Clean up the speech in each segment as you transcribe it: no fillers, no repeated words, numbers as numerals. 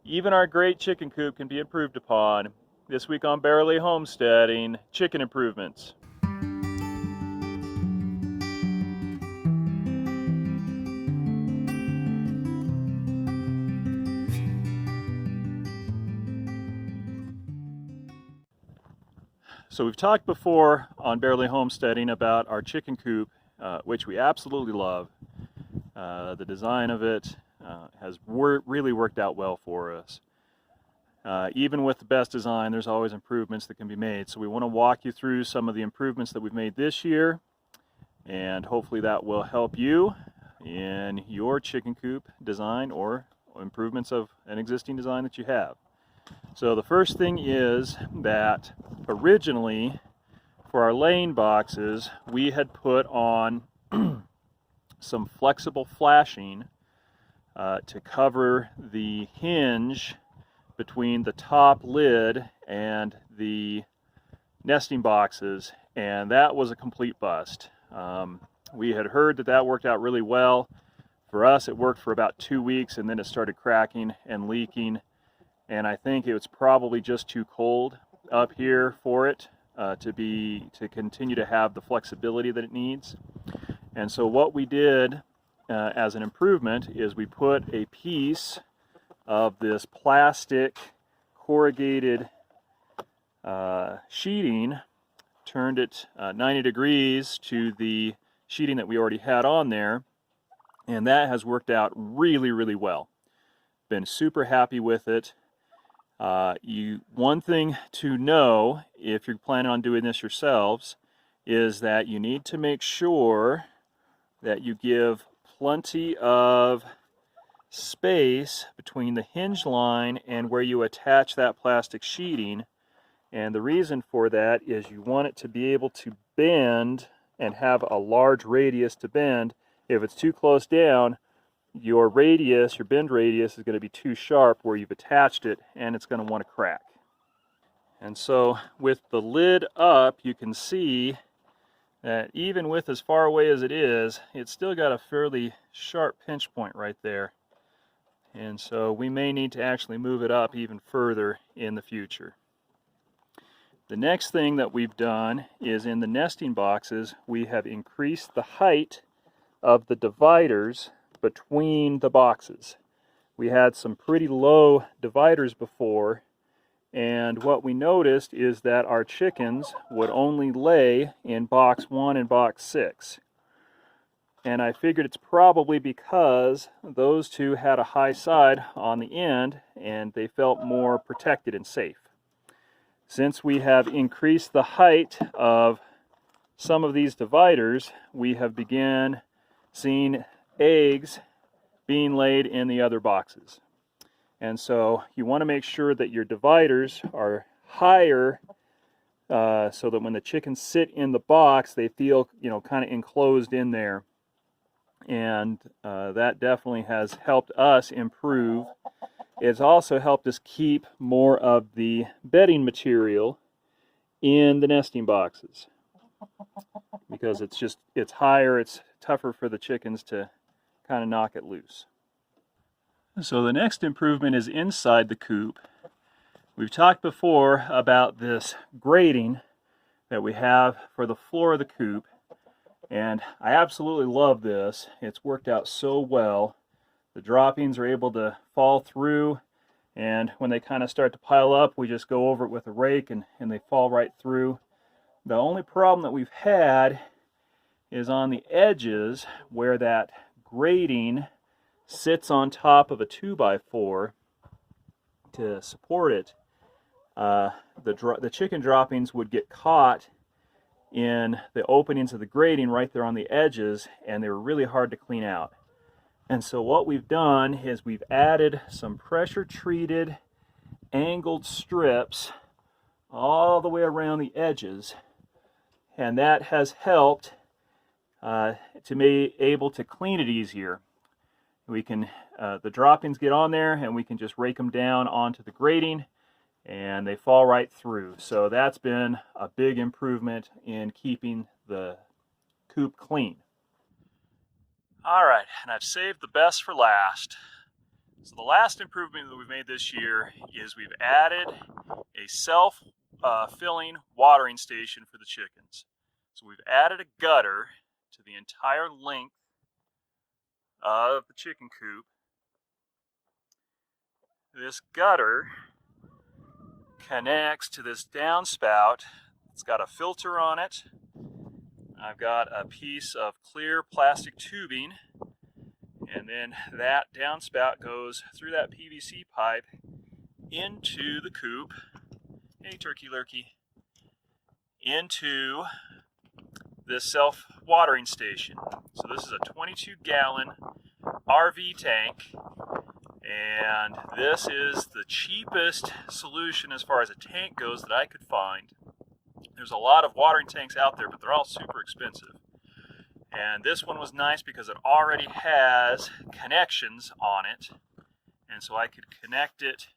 Even our great chicken coop can be improved upon. This week on Barely Homesteading, chicken improvements. So we've talked before on Barely Homesteading about our chicken coop, which we absolutely love. The design of it has really worked out well for us. Even with the best design, there's always improvements that can be made. So we want to walk you through some of the improvements that we've made this year, and hopefully that will help you in your chicken coop design or improvements of an existing design that you have. So the first thing is that originally for our laying boxes, we had put on some flexible flashing to cover the hinge between the top lid and the nesting boxes, and that was a complete bust. We had heard that that worked out really well. For us, it worked for about 2 weeks, and then it started cracking and leaking, and I think it was probably just too cold up here for it to continue to have the flexibility that it needs. And so what we did as an improvement is we put a piece of this plastic corrugated sheeting, turned it 90 degrees to the sheeting that we already had on there, and that has worked out really well. Been super happy with it. One thing to know if you're planning on doing this yourselves is that you need to make sure that you give plenty of space between the hinge line and where you attach that plastic sheeting. And the reason for that is you want it to be able to bend and have a large radius to bend. If it's too close down, your radius, your bend radius, is going to be too sharp where you've attached it, and it's going to want to crack. And so with the lid up, you can see that even with as far away as it is, it's still got a fairly sharp pinch point right there. And so we may need to actually move it up even further in the future. The next thing that we've done is in the nesting boxes, we have increased the height of the dividers between the boxes. We had some pretty low dividers before, and what we noticed is that our chickens would only lay in box 1 and box 6. And I figured it's probably because those two had a high side on the end and they felt more protected and safe. Since we have increased the height of some of these dividers, we have begun seeing eggs being laid in the other boxes. And so you want to make sure that your dividers are higher so that when the chickens sit in the box, they feel, kind of enclosed in there. And that definitely has helped us improve. It's also helped us keep more of the bedding material in the nesting boxes, because it's higher, it's tougher for the chickens to kind of knock it loose. So the next improvement is inside the coop. We've talked before about this grating that we have for the floor of the coop, and I absolutely love this. It's worked out so well. The droppings are able to fall through, and when they kind of start to pile up, we just go over it with a rake and they fall right through. The only problem that we've had is on the edges where that grating sits on top of a 2x4 to support it. The chicken droppings would get caught in the openings of the grating right there on the edges, and they were really hard to clean out. And so what we've done is we've added some pressure treated angled strips all the way around the edges, and that has helped to be able to clean it easier. We can the droppings get on there and we can just rake them down onto the grating and they fall right through. So that's been a big improvement in keeping the coop clean. All right, and I've saved the best for last. So the last improvement that we've made this year is we've added a self-filling watering station for the chickens. So we've added a gutter to the entire length of the chicken coop. This gutter connects to this downspout. It's got a filter on it. I've got a piece of clear plastic tubing, and then that downspout goes through that PVC pipe into the coop. Hey, turkey lurkey. Into this self-watering station. So this is a 22-gallon RV tank, and this is the cheapest solution as far as a tank goes that I could find. There's a lot of watering tanks out there, but they're all super expensive. And this one was nice because it already has connections on it, and so I could connect it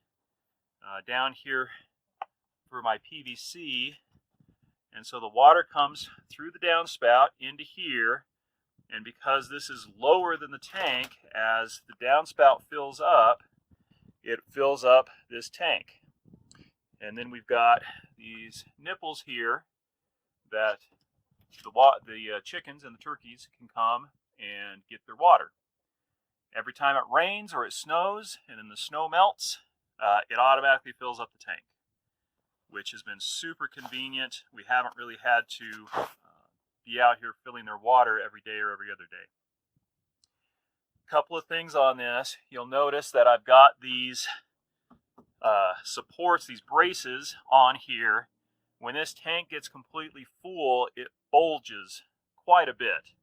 down here for my PVC. And so the water comes through the downspout into here, and because this is lower than the tank, as the downspout fills up, it fills up this tank. And then we've got these nipples here that the chickens and the turkeys can come and get their water. Every time it rains or it snows and then the snow melts, it automatically fills up the tank, which has been super convenient. We haven't really had to be out here filling their water every day or every other day. A couple of things on this. You'll notice that I've got these supports, these braces on here. When this tank gets completely full, it bulges quite a bit.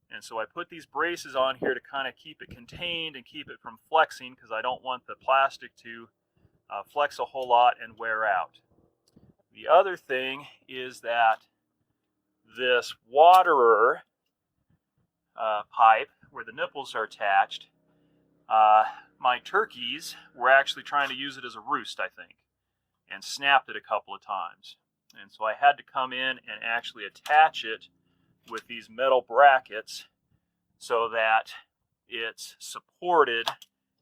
And so I put these braces on here to kind of keep it contained and keep it from flexing, because I don't want the plastic to flex a whole lot and wear out. The other thing is that this waterer pipe where the nipples are attached, my turkeys were actually trying to use it as a roost, I think, and snapped it a couple of times. And so I had to come in and actually attach it with these metal brackets so that it's supported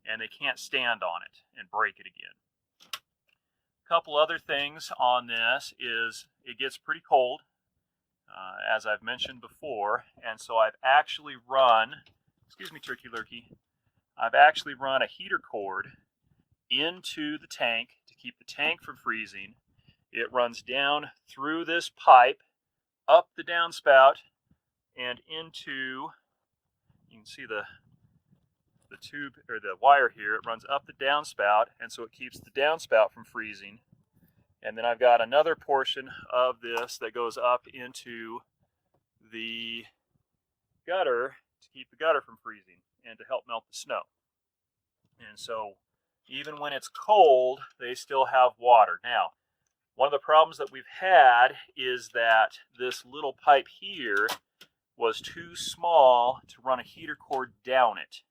and they can't stand on it and break it again. A couple other things on this is it gets pretty cold, as I've mentioned before, and so I've actually run, excuse me turkey lurkey, I've actually run a heater cord into the tank to keep the tank from freezing. It runs down through this pipe, up the downspout, and into, you can see the tube or the wire here. It runs up the downspout, and so it keeps the downspout from freezing. And then I've got another portion of this that goes up into the gutter to keep the gutter from freezing and to help melt the snow. And so even when it's cold, they still have water. Now, one of the problems that we've had is that this little pipe here was too small to run a heater cord down it.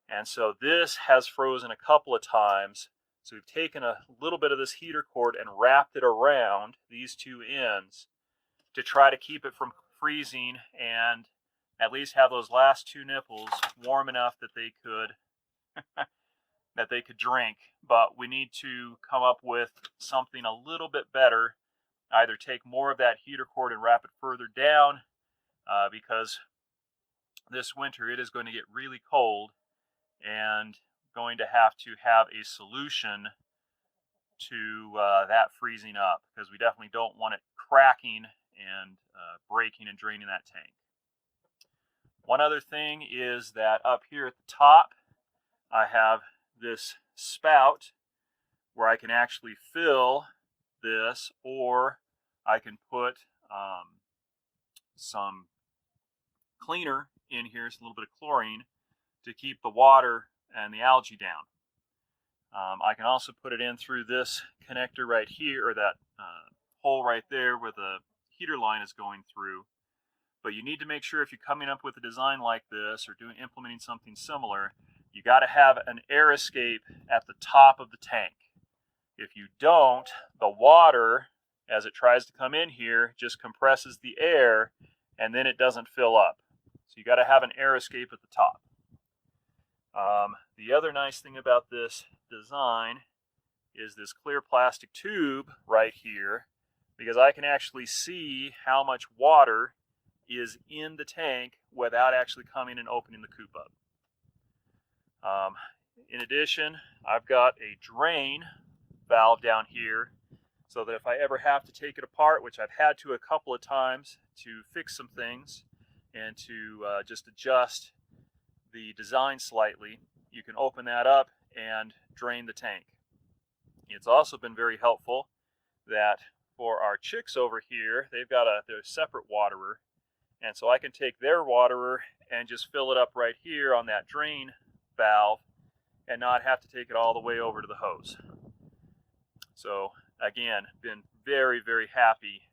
And so this has frozen a couple of times. So we've taken a little bit of this heater cord and wrapped it around these two ends to try to keep it from freezing and at least have those last two nipples warm enough that they could drink. But we need to come up with something a little bit better. Either take more of that heater cord and wrap it further down, because this winter it is going to get really cold, and going to have a solution to that freezing up, because we definitely don't want it cracking and breaking and draining that tank. One other thing is that up here at the top, I have this spout where I can actually fill this, or I can put some cleaner in here, it's a little bit of chlorine, to keep the water and the algae down. I can also put it in through this connector right here, or that hole right there where the heater line is going through. But you need to make sure if you're coming up with a design like this or implementing something similar, you got to have an air escape at the top of the tank. If you don't, the water, as it tries to come in here, just compresses the air, and then it doesn't fill up. So you got to have an air escape at the top. The other nice thing about this design is this clear plastic tube right here, because I can actually see how much water is in the tank without actually coming and opening the coop up. In addition, I've got a drain valve down here so that if I ever have to take it apart, which I've had to a couple of times to fix some things and to just adjust the design slightly, you can open that up and drain the tank. It's also been very helpful that for our chicks over here, they've got their separate waterer, and so I can take their waterer and just fill it up right here on that drain valve and not have to take it all the way over to the hose. So again, been very, very happy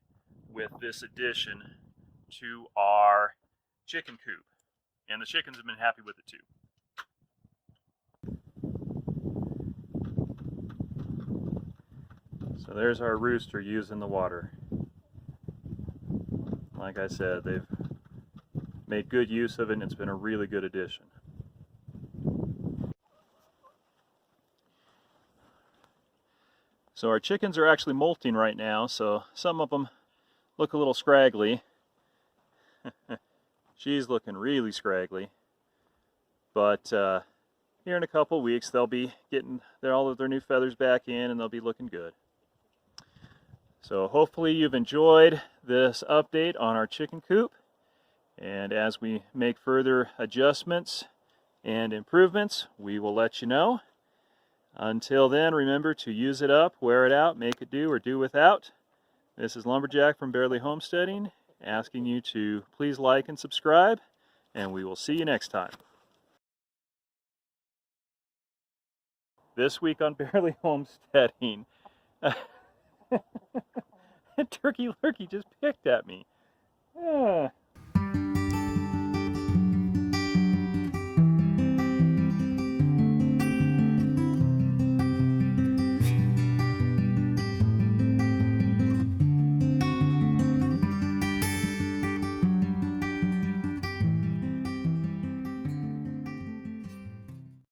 with this addition to our chicken coop, and the chickens have been happy with it too. So there's our rooster using the water. Like I said, they've made good use of it, and it's been a really good addition. So our chickens are actually molting right now, so some of them look a little scraggly. She's looking really scraggly. But here in a couple weeks, they'll be getting all of their new feathers back in, and they'll be looking good. So hopefully you've enjoyed this update on our chicken coop. And as we make further adjustments and improvements, we will let you know. Until then, remember to use it up, wear it out, make it do or do without. This is Lumberjack from Barely Homesteading, asking you to please like and subscribe, and we will see you next time. This week on Barely Homesteading, Turkey Lurkey just picked at me.